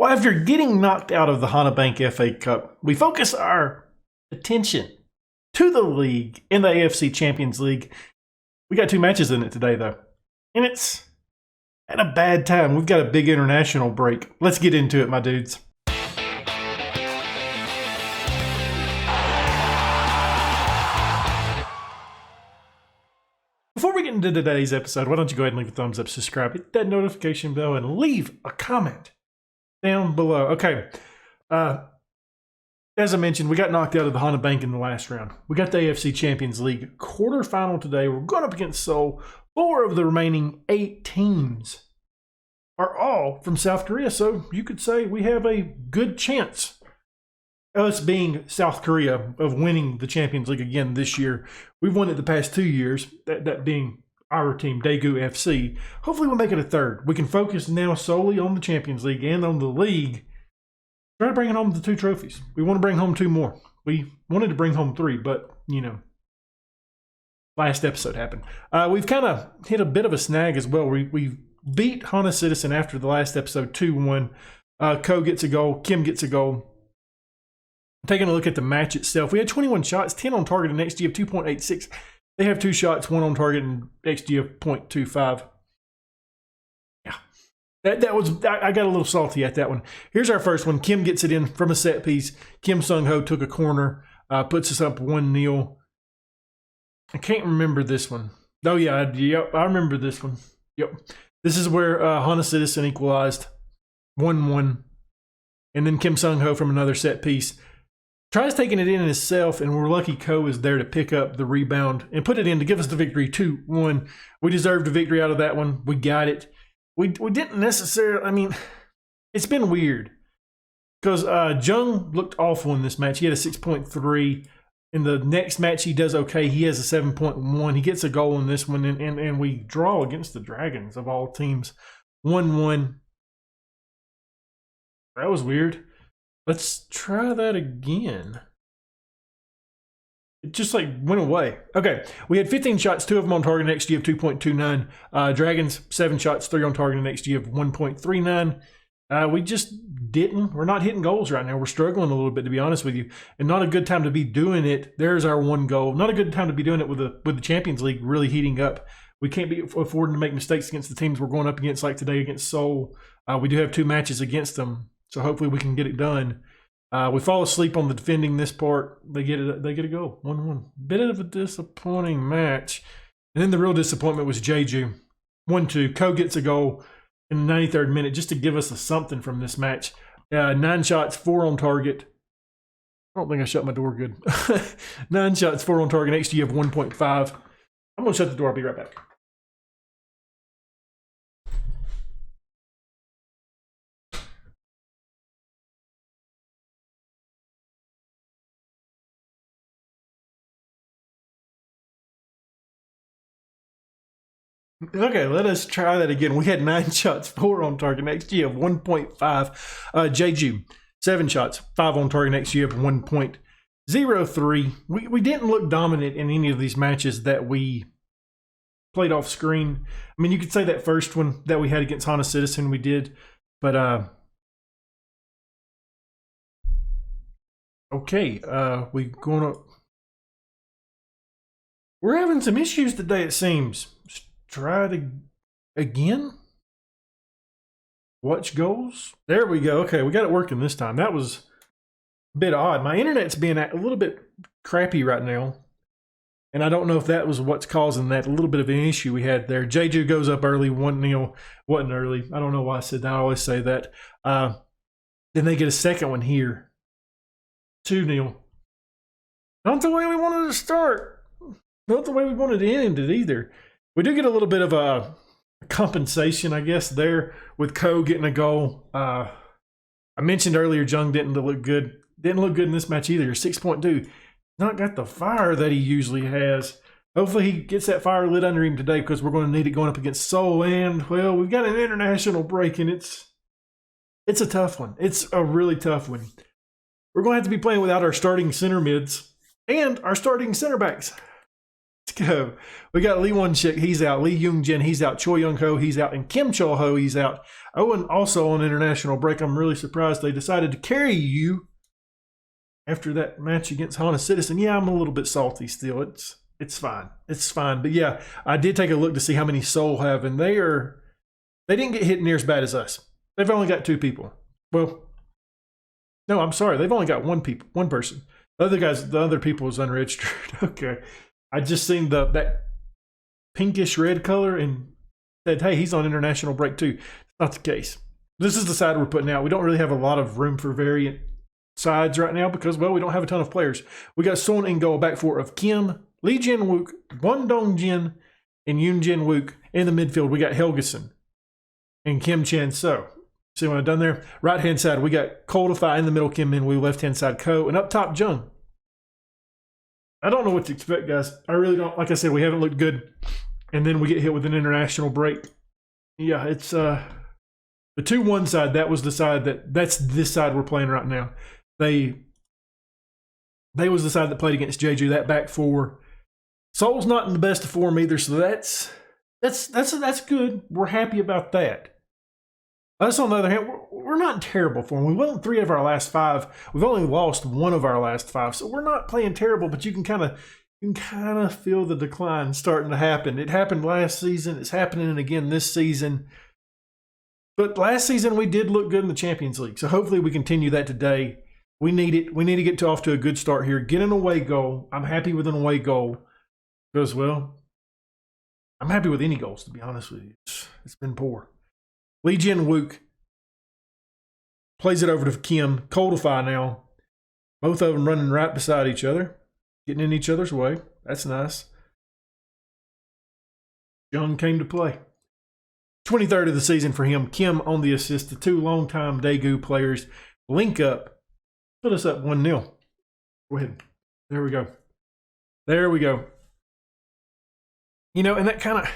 Well, after getting knocked out of the Hana Bank FA Cup, we focus our attention to the league in the AFC Champions League. We got 2 matches in it today, though. And it's at a bad time. We've got a big international break. Let's get into it, my dudes. Before we get into today's episode, why don't you go ahead and leave a thumbs up, subscribe, hit that notification bell, and leave a comment down below. Okay. As I mentioned, we got knocked out of the Hana Bank in the last round. We got the AFC Champions League quarterfinal today. We're going up against Seoul. 4 of the remaining 8 teams are all from South Korea. So you could say we have a good chance, us being South Korea, of winning the Champions League again this year. We've won it the past 2 years, that being our team, Daegu FC. Hopefully we'll make it a third. We can focus now solely on the Champions League and on the league. Try to bring home the 2 trophies. We want to bring home 2 more. We wanted to bring home 3, but, last episode happened. We've kind of hit a bit of a snag as well. We beat Hana Citizen after the last episode 2-1. Ko gets a goal. Kim gets a goal. Taking a look at the match itself, we had 21 shots, 10 on target, and an XG of 2.86. They have 2 shots, 1 on target, and XG of 0.25. Yeah, that was, I got a little salty at that one. Here's our first one. Kim gets it in from a set piece. Kim Sung-ho took a corner, puts us up 1-0. I can't remember this one. Oh, yeah, I remember this one. Yep. This is where Hana Citizen equalized 1-1. And then Kim Sung-ho from another set piece tries taking it in himself, and we're lucky Ko is there to pick up the rebound and put it in to give us the victory 2-1. We deserved a victory out of that one. We got it. We didn't necessarily, it's been weird because Jung looked awful in this match. He had a 6.3. In the next match, he does okay. He has a 7.1. He gets a goal in this one, and we draw against the Dragons of all teams. 1-1. That was weird. Let's try that again. It just went away. Okay, we had 15 shots, 2 of them on target, an XG of 2.29. Dragons, 7 shots, 3 on target, an XG of 1.39. We just didn't. We're not hitting goals right now. We're struggling a little bit, to be honest with you, and not a good time to be doing it. There's our 1 goal. Not a good time to be doing it with the Champions League really heating up. We can't be affording to make mistakes against the teams we're going up against, like today against Seoul. We do have 2 matches against them, so hopefully we can get it done. We fall asleep on the defending this part. They get a goal. 1-1. Bit of a disappointing match. And then the real disappointment was Jeju. 1-2. Ko gets a goal in the 93rd minute just to give us something from this match. 9 shots, 4 on target. I don't think I shut my door good. 9 shots, 4 on target, XG of 1.5. I'm going to shut the door. I'll be right back. Okay, let us try that again. We had 9 shots, 4 on target, XG of 1.5. Jeju, 7 shots, 5 on target, XG of 1.03. We didn't look dominant in any of these matches that we played off screen. You could say that first one that we had against Hana Citizen, we did. But, okay, we're having some issues today, it seems. Try it again. Watch goals. There we go. Okay, we got it working this time. That was a bit odd. My internet's being a little bit crappy right now, and I don't know if that was what's causing that. A little bit of an issue we had there. Jeju goes up early, 1-0. Wasn't early. I don't know why I said that. I always say that. Then they get a second one here. 2-0. Not the way we wanted to start. Not the way we wanted to end it either. We do get a little bit of a compensation, I guess, there with Ko getting a goal. I mentioned earlier Jung didn't look good. Didn't look good in this match either. 6.2. Not got the fire that he usually has. Hopefully he gets that fire lit under him today because we're going to need it going up against Seoul. And, well, we've got an international break, and it's a tough one. It's a really tough one. We're going to have to be playing without our starting center mids and our starting center backs. Let's go. We got Lee Won-shik, he's out. Lee Young-jin, he's out. Choi Young-ho, he's out. And Kim Chol-ho, he's out. Owen also on international break. I'm really surprised they decided to carry you after that match against Hana Citizen. Yeah, I'm a little bit salty still. It's fine. It's fine. But yeah, I did take a look to see how many Seoul have, and they didn't get hit near as bad as us. They've only got 2 people. Well, no, I'm sorry. They've only got one person. The other people was unregistered. Okay. I just seen that pinkish red color and said, hey, he's on international break too. It's not the case. This is the side we're putting out. We don't really have a lot of room for variant sides right now because, well, we don't have a ton of players. We got Son in goal, back four of Kim, Lee Jin-wook, Won Dong-jin, and Yoon Jin-wook. In the midfield, we got Helgeson and Kim Chan-so. See what I've done there? Right-hand side, we got Koldify. In the middle, Kim Min-woo. Left-hand side, Ko. And up top, Jung. I don't know what to expect, guys. I really don't. Like I said, we haven't looked good. And then we get hit with an international break. Yeah, it's the 2-1 side. That was the side that's this side we're playing right now. They was the side that played against Jeju. That back four. Seoul's not in the best of form either, so that's good. We're happy about that. Us, on the other hand, we're not in terrible form. We won 3 of our last 5. We've only lost 1 of our last 5, so we're not playing terrible. But you can kind of feel the decline starting to happen. It happened last season. It's happening again this season. But last season we did look good in the Champions League, so hopefully we continue that today. We need it. We need to get off to a good start here. Get an away goal. I'm happy with an away goal because, well, I'm happy with any goals, to be honest with you. It's been poor. Lee Jin-wook plays it over to Kim. Koldify now. Both of them running right beside each other. Getting in each other's way. That's nice. Jung came to play. 23rd of the season for him. Kim on the assist. The 2 longtime Daegu players link up. Put us up 1-0. Go ahead. There we go. There we go. You know, and that kind of...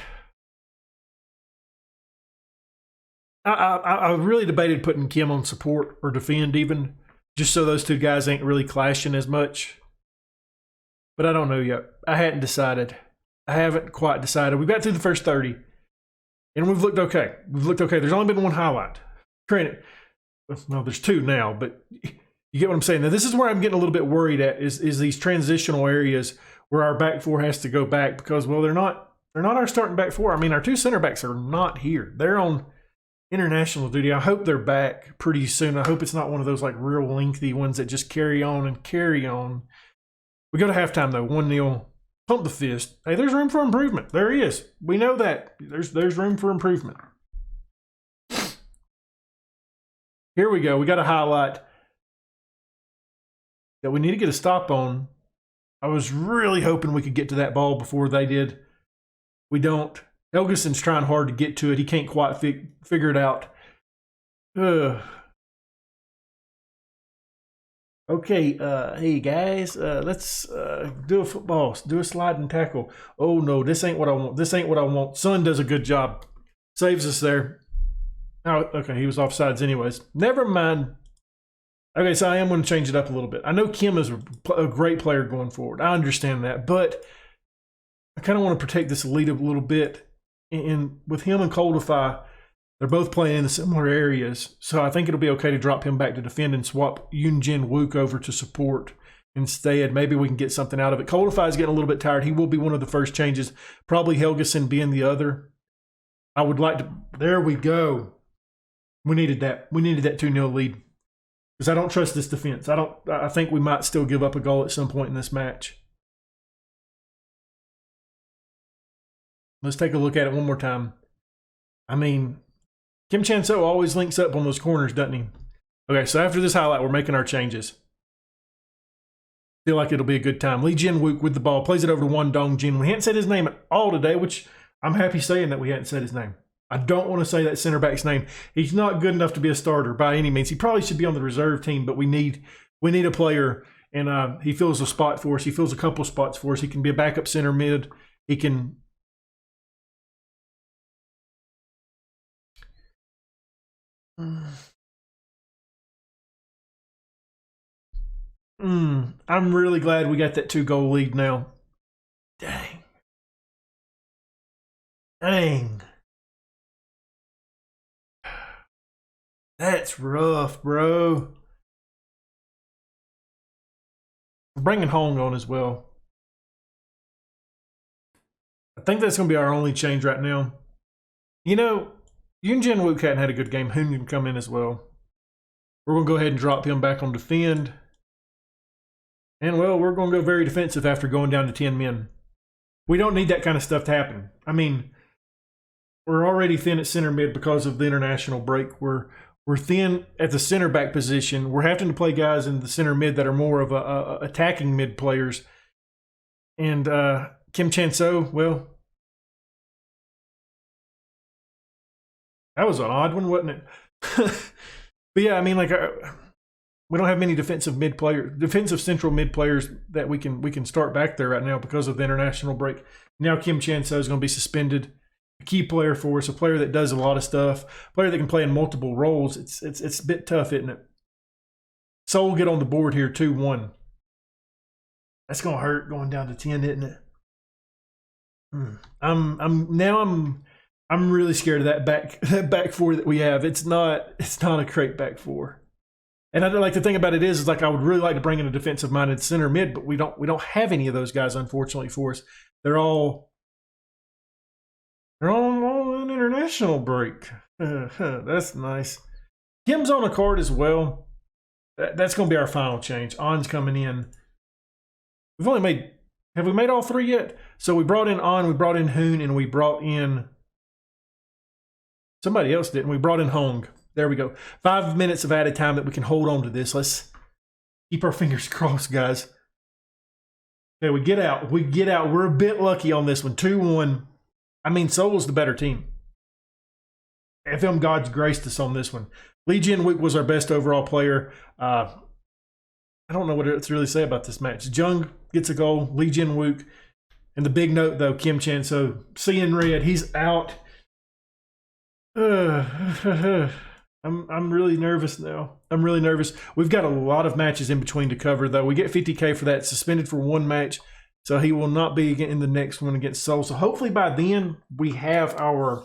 I really debated putting Kim on support or defend even, just so those 2 guys ain't really clashing as much. But I don't know yet. I hadn't decided. I haven't quite decided. We've got through the first 30, and we've looked okay. There's only been 1 highlight. Granted, well, there's 2 now, but you get what I'm saying. Now, this is where I'm getting a little bit worried at is these transitional areas where our back 4 has to go back because, well, they're not our starting back 4. I mean, our 2 center backs are not here. They're on international duty. I hope they're back pretty soon. I hope it's not one of those like real lengthy ones that just carry on and carry on. We go to halftime though, 1-0. Pump the fist. Hey, there's room for improvement. There is. We know that. There's room for improvement. Here we go. We got a highlight that we need to get a stop on. I was really hoping we could get to that ball before they did. We don't. Helgeson's trying hard to get to it. He can't quite figure it out. Okay, hey guys, let's do a football. Do a slide and tackle. Oh no, this ain't what I want. This ain't what I want. Son does a good job. Saves us there. Oh, okay, he was offsides anyways. Never mind. Okay, so I am going to change it up a little bit. I know Kim is a great player going forward. I understand that, but I kind of want to protect this lead a little bit. And with him and Koldify, they're both playing in the similar areas. So I think it'll be okay to drop him back to defend and swap Yoon Jin-wook over to support instead. Maybe we can get something out of it. Koldify is getting a little bit tired. He will be one of the first changes. Probably Helgeson being the other. I would like to... There we go. We needed that. We needed that 2-0 lead. Because I don't trust this defense. I think we might still give up a goal at some point in this match. Let's take a look at it one more time. I mean, Kim Chan-so always links up on those corners, doesn't he? Okay, so after this highlight, we're making our changes. Feel like it'll be a good time. Lee Jin-wook with the ball. Plays it over to Won Dong-jin. We hadn't said his name at all today, which I'm happy saying that we hadn't said his name. I don't want to say that center back's name. He's not good enough to be a starter by any means. He probably should be on the reserve team, but we need a player, and he fills a spot for us. He fills a couple spots for us. He can be a backup center mid. He can... I'm really glad we got that 2-goal lead now. Dang. Dang. That's rough, bro. We're bringing Hong on as well. I think that's going to be our only change right now. You know, Yoon Jin Wook hadn't had a good game. Hoon can come in as well. We're going to go ahead and drop him back on defend. And, well, we're going to go very defensive after going down to 10 men. We don't need that kind of stuff to happen. I mean, we're already thin at center mid because of the international break. We're thin at the center back position. We're having to play guys in the center mid that are more of a attacking mid players. And Kim Chan-so, well, that was an odd one, wasn't it? But yeah, I mean, like, we don't have many defensive central mid players that we can start back there right now because of the international break. Now Kim Chan-so is going to be suspended. A key player for us, a player that does a lot of stuff, a player that can play in multiple roles. It's a bit tough, isn't it? So we'll get on the board here, 2-1. That's going to hurt going down to 10, isn't it? I'm really scared of that back four that we have. It's not a great back four. And I like the thing about it is like I would really like to bring in a defensive minded center mid, but we don't have any of those guys, unfortunately, for us. They're all on an international break. That's nice. Kim's on a card as well. That's going to be our final change. On's coming in. Have we made all three yet? So we brought in On, we brought in Hoon, and we brought in somebody else, didn't we? Brought in Hong. There we go. 5 minutes of added time that we can hold on to this. Let's keep our fingers crossed, guys. Okay, we get out. We're a bit lucky on this one. 2-1. I mean, Seoul's the better team. FM God's graced us on this one. Lee Jin-wook was our best overall player. I don't know what to really say about this match. Jung gets a goal. Lee Jin-wook. And the big note, though, Kim Chan-so. Seeing red. He's out. I'm really nervous now. I'm really nervous. We've got a lot of matches in between to cover, though. We get 50K for that. Suspended for one match. So he will not be in the next one against Seoul. So hopefully by then we have our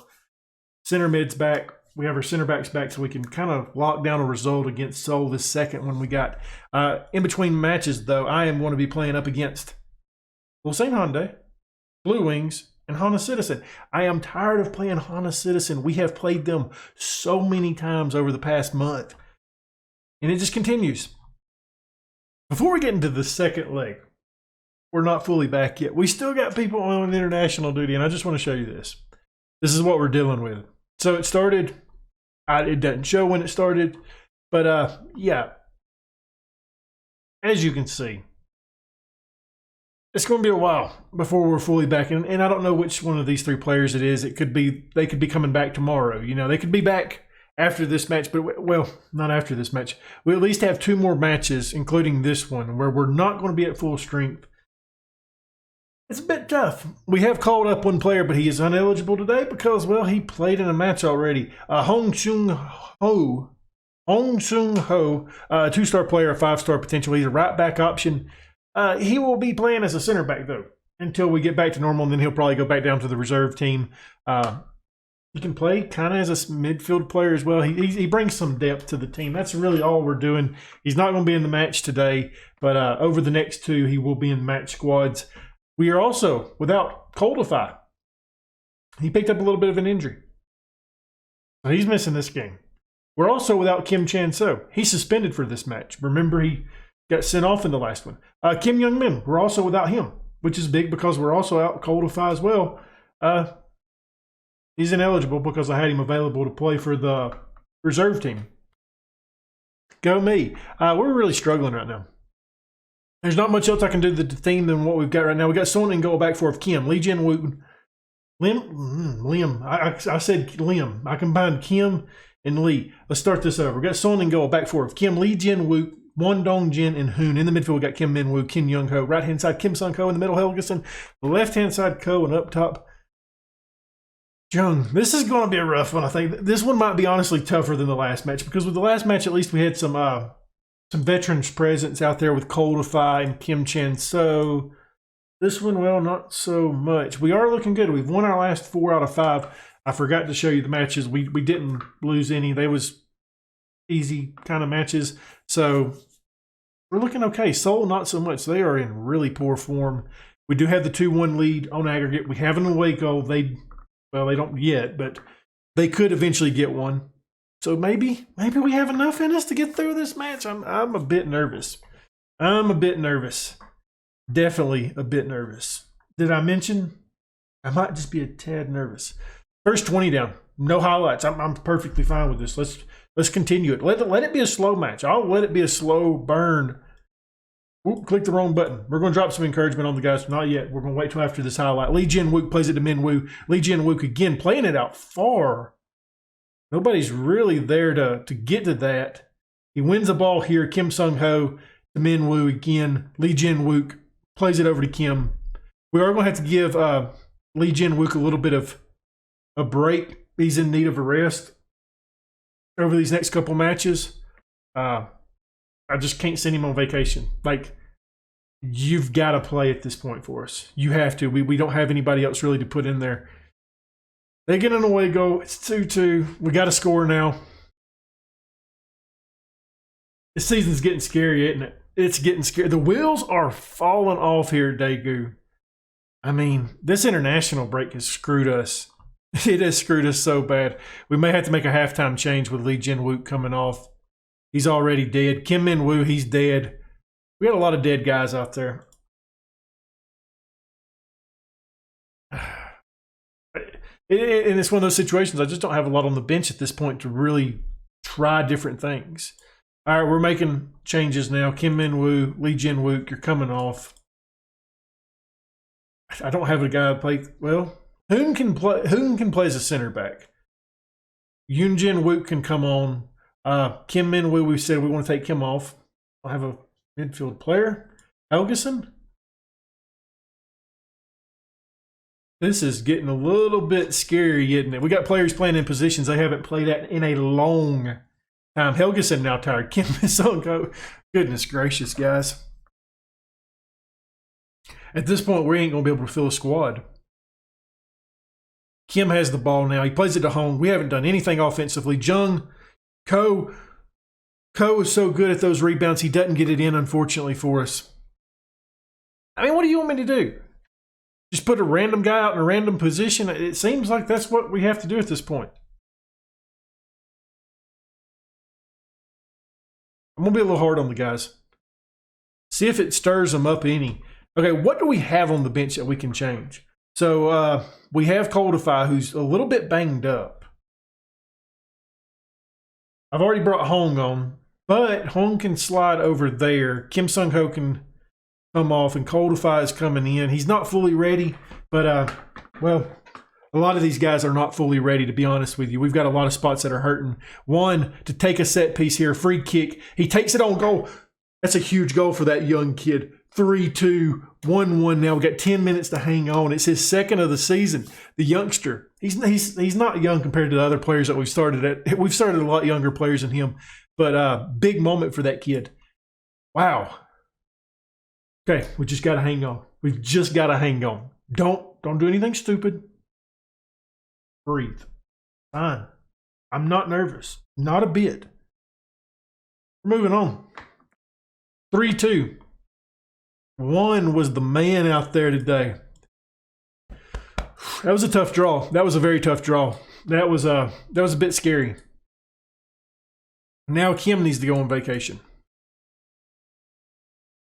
center mids back. We have our center backs back so we can kind of lock down a result against Seoul this second one we got. In between matches, though, I am going to be playing up against Ulsan Hyundai, Blue Wings, and Honda Citizen. I am tired of playing Honda Citizen. We have played them so many times over the past month. And it just continues. Before we get into the second leg, we're not fully back yet. We still got people on international duty, and I just want to show you this. This is what we're dealing with. So it started. It doesn't show when it started, but yeah. As you can see, it's going to be a while before we're fully back. And I don't know which one of these three players it is. They could be coming back tomorrow. You know, they could be back after this match, but well, not after this match. We at least have 2 more matches, including this one, where we're not going to be at full strength. It's a bit tough. We have called up one player, but he is ineligible today because, well, he played in a match already. Hong Seung-ho, 2-star player, 5-star potential. He's a right back option. He will be playing as a center back, though, until we get back to normal, and then he'll probably go back down to the reserve team. He can play kind of as a midfield player as well. He brings some depth to the team. That's really all we're doing. He's not going to be in the match today, but over the next 2, he will be in match squads. We are also without Coldify. He picked up a little bit of an injury. So he's missing this game. We're also without Kim Chan-so. He's suspended for this match. Remember, he got sent off in the last one. Kim Young-min, we're also without him, which is big because we're also out Coldify as well. He's ineligible because I had him available to play for the reserve team. Go me. We're really struggling right now. There's not much else I can do to the team than what we've got right now. We got Son and goal back four of Kim. Lee Jin-wook. Lim. I said Lim. I combined Kim and Lee. Let's start this over. We got Son and goal back four of Kim, Lee Jin-wook, Won Dong-jin, and Hoon. In the midfield, we got Kim Min-woo, Kim Young-ho. Right-hand side, Kim Sun-ko. In the middle, Helgeson. Left-hand side, Ko. And up top, Jung. This is going to be a rough one, I think. This one might be honestly tougher than the last match because with the last match, at least we had some veterans presence out there with Coldify and Kim Chan-so. This one, well, not so much. We are looking good. We've won our last 4 out of 5. I forgot to show you the matches. We didn't lose any. They was easy kind of matches. So we're looking okay. Seoul, not so much. They are in really poor form. We do have the 2-1 lead on aggregate. We have an away goal. They don't yet, but they could eventually get one. So maybe we have enough in us to get through this match. I'm a bit nervous. Definitely a bit nervous. Did I mention I might just be a tad nervous? First 20 down, no highlights. I'm perfectly fine with this. Let's continue it. Let it be a slow match. I'll let it be a slow burn. Oop, click the wrong button. We're going to drop some encouragement on the guys. Not yet. We're going to wait till after this highlight. Lee Jin-wook plays it to Min-woo. Lee Jin-wook again playing it out far. Nobody's really there to get to that. He wins the ball here. Kim Sung-ho to Min-woo again. Lee Jin-wook plays it over to Kim. We are going to have to give Lee Jin-wook a little bit of a break. He's in need of a rest over these next couple matches. I just can't send him on vacation. Like, you've got to play at this point for us. You have to. We don't have anybody else really to put in there. They get an away goal. It's 2-2. We got to score now. This season's getting scary, isn't it? It's getting scary. The wheels are falling off here at Daegu. I mean, this international break has screwed us. It has screwed us so bad. We may have to make a halftime change with Lee Jin-wook coming off. He's already dead. Kim Min-woo, he's dead. We got a lot of dead guys out there. And it's one of those situations, I just don't have a lot on the bench at this point to really try different things. All right, we're making changes now. Kim Min-woo, Lee Jin-wook, you're coming off. I don't have a guy to play. Well, Hoon can play as a center back. Yoon Jin-wook can come on. Kim Min-woo, we said we want to take Kim off. I'll have a midfield player. Helgeson. This is getting a little bit scary, isn't it? We got players playing in positions they haven't played at in a long time. Helgeson now tired. Kim Sung-ho. Goodness gracious, guys. At this point, we ain't going to be able to fill a squad. Kim has the ball now. He plays it to Hong. We haven't done anything offensively. Jung, Ko is so good at those rebounds. He doesn't get it in, unfortunately, for us. I mean, what do you want me to do? Just put a random guy out in a random position? It seems like that's what we have to do at this point. I'm going to be a little hard on the guys. See if it stirs them up any. Okay, what do we have on the bench that we can change? So we have Coldify, who's a little bit banged up. I've already brought Hong on, but Hong can slide over there. Kim Sung-ho can come off, and Coldify is coming in. He's not fully ready, but, well, a lot of these guys are not fully ready, to be honest with you. We've got a lot of spots that are hurting. One, to take a set piece here, free kick. He takes it on goal. That's a huge goal for that young kid. 3-2, 1-1 now. We've got 10 minutes to hang on. It's his second of the season. The youngster, he's not young compared to the other players that we've started at. We've started a lot younger players than him, but big moment for that kid. Wow. Okay, we just got to hang on. We've just got to hang on. Don't do anything stupid. Breathe. Fine. I'm not nervous. Not a bit. We're moving on. 3-2. One was the man out there today. That was a tough draw. That was a very tough draw. That was a bit scary. Now Kim needs to go on vacation.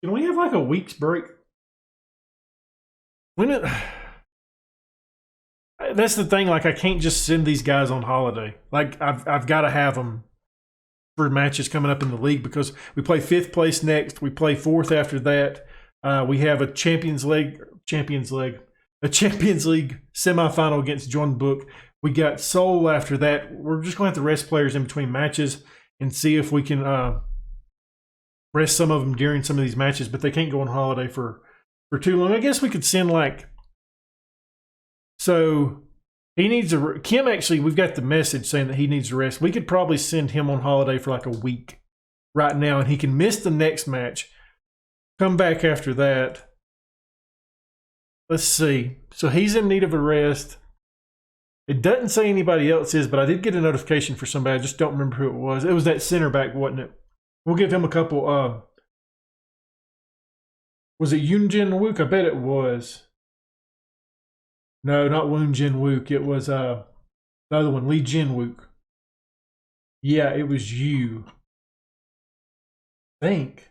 Can we have like a week's break? That's the thing. Like, I can't just send these guys on holiday. Like, I've got to have them for matches coming up in the league because we play 5th place next. We play 4th after that. We have a Champions League semifinal against Jeonbuk. We got Seoul after that. We're just going to have to rest players in between matches and see if we can rest some of them during some of these matches, but they can't go on holiday for too long. I guess we could send like, so he needs a, Kim actually, we've got the message saying that he needs a rest. We could probably send him on holiday for like a week right now, and he can miss the next match, come back after that, let's see. So he's in need of a rest. It doesn't say anybody else is, but I did get a notification for somebody. I just don't remember who it was. It was that center back, wasn't it? We'll give him a couple. Was it Yoon Jin Wook? I bet it was. No, not Woon Jin Wook. It was the other one, Lee Jin Wook. Yeah, it was you. I think.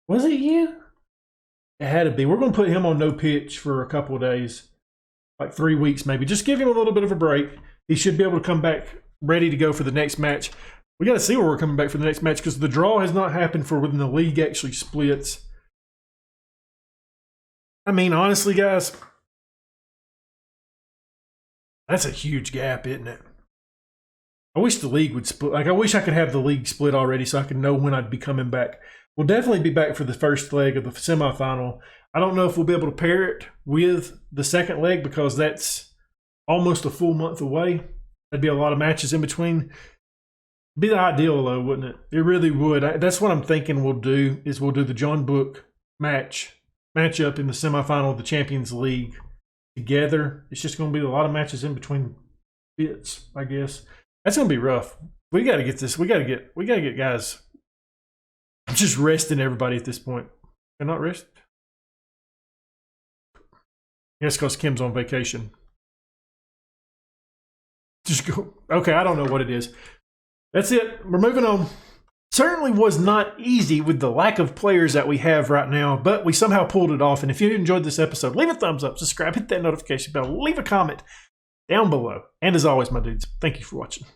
Was it you? It had to be. We're going to put him on no pitch for a couple of days. Like 3 weeks maybe. Just give him a little bit of a break. He should be able to come back ready to go for the next match. We got to see where we're coming back for the next match because the draw has not happened for when the league actually splits. I mean, honestly, guys, that's a huge gap, isn't it? I wish the league would split. Like, I wish I could have the league split already so I could know when I'd be coming back. We'll definitely be back for the first leg of the semifinal. I don't know if we'll be able to pair it with the second leg because that's almost a full month away. That'd be a lot of matches in between. Be the ideal, though, wouldn't it? It really would. That's what I'm thinking we'll do, is we'll do the John Book matchup in the semifinal of the Champions League together. It's just going to be a lot of matches in between bits, I guess. That's going to be rough. We got to get this. We got to get guys. I'm just resting everybody at this point. They're not rest. Yes, because Kim's on vacation. Just go. Okay, I don't know what it is. That's it. We're moving on. Certainly was not easy with the lack of players that we have right now, but we somehow pulled it off. And if you enjoyed this episode, leave a thumbs up, subscribe, hit that notification bell, leave a comment down below. And as always, my dudes, thank you for watching.